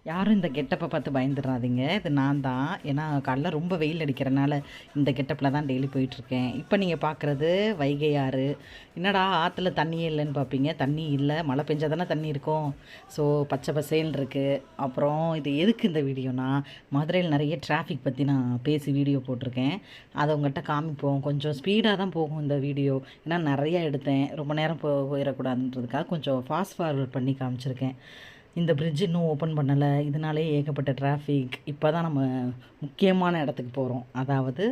யாரும் இந்த கெட்டப்பை பார்த்து பயந்துடாதீங்க. இது நான் தான். ஏன்னா காலைல ரொம்ப வெயில் அடிக்கிறனால இந்த கெட்டப்பில் தான் டெய்லி போயிட்டுருக்கேன். இப்போ நீங்கள் பார்க்குறது வைகை ஆறு. என்னடா ஆற்றுல தண்ணியே இல்லைன்னு பார்ப்பீங்க. தண்ணி இல்லை, மழை பெஞ்சா தானே தண்ணி இருக்கும். ஸோ பச்சை பசேல்னு இருக்குது. அப்புறம் இது எதுக்கு இந்த வீடியோனா, மதுரையில் நிறைய டிராஃபிக் பற்றி நான் பேசி வீடியோ போட்டிருக்கேன். அதை உங்கள்கிட்ட காமிப்போம். கொஞ்சம் ஸ்பீடாக தான் போகும் இந்த வீடியோ. ஏன்னா நிறையா எடுத்தேன், ரொம்ப நேரம் போயிடக்கூடாதுன்றதுக்காக கொஞ்சம் ஃபாஸ்ட் ஃபார்வர்ட் பண்ணி காமிச்சிருக்கேன். இந்த பிரிட்ஜ் இன்னும் ஓப்பன் பண்ணலை, இதனாலே ஏகப்பட்ட டிராஃபிக். இப்போ தான் நம்ம முக்கியமான இடத்துக்கு போகிறோம், அதாவது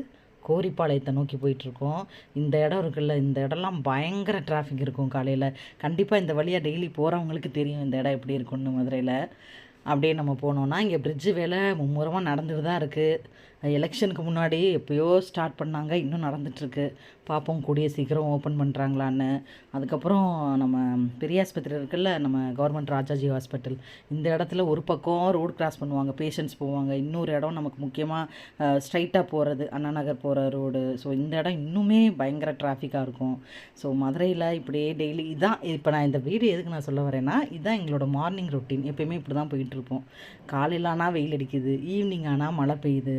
கோரிப்பாளையத்தை நோக்கி போயிட்டுருக்கோம். இந்த இடம் இருக்குல்ல, இந்த இடம்லாம் பயங்கர டிராஃபிக் இருக்கும் காலையில். கண்டிப்பாக இந்த வழியாக டெய்லி போகிறவங்களுக்கு தெரியும் இந்த இடம் எப்படி இருக்குன்னு மதுரையில். அப்படியே நம்ம போனோன்னா இங்கே பிரிட்ஜு வேலை மும்முரமாக நடந்துட்டு தான் இருக்குது. எலெக்ஷனுக்கு முன்னாடி எப்போயோ ஸ்டார்ட் பண்ணாங்க, இன்னும் நடந்துகிட்ருக்கு. பார்ப்போம் கூடிய சீக்கிரம் ஓப்பன் பண்ணுறாங்களான்னு. அதுக்கப்புறம் நம்ம பெரிய ஆஸ்பத்திரி இருக்குல்ல, நம்ம கவர்மெண்ட் ராஜாஜி ஹாஸ்பிட்டல், இந்த இடத்துல ஒரு பக்கம் ரோடு கிராஸ் பண்ணுவாங்க, பேஷண்ட்ஸ் போவாங்க. இன்னொரு இடம் நமக்கு முக்கியமாக ஸ்ட்ரைட்டாக போகிறது அண்ணா நகர் போகிற ரோடு. ஸோ இந்த இடம் இன்னுமே பயங்கர டிராஃபிக்காக இருக்கும். ஸோ மதுரையில் இப்படியே டெய்லி இதான். இப்போ நான் இந்த வீடியோ எதுக்கு நான் சொல்ல வரேன்னா, இதுதான் எங்களோட மார்னிங் ரொட்டீன். எப்போயுமே இப்படி தான் போயிட்டுருப்போம். காலையில் ஆனால் வெயில் அடிக்குது, ஈவினிங் ஆனால் மழை பெய்யுது.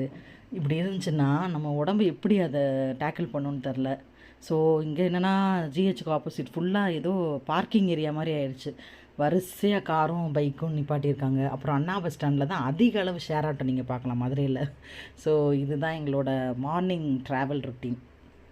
இப்படி இருந்துச்சுன்னா நம்ம உடம்பு எப்படி அதை டேக்கிள் பண்ணணுன்னு தெரில. ஸோ இங்கே என்னென்னா ஜிஹெச்சுக்கு ஆப்போசிட் ஃபுல்லாக ஏதோ பார்க்கிங் ஏரியா மாதிரி ஆயிடுச்சு. வரிசையாக காரும் பைக்கும் நிப்பாட்டியிருக்காங்க. அப்புறம் அண்ணா பஸ் ஸ்டாண்டில் தான் அதிக அளவு ஷேர் ஆட்டோ நீங்கள் பார்க்கலாம் மதுரையில். ஸோ இதுதான் எங்களோட மார்னிங் ட்ராவல் ரொட்டீன்.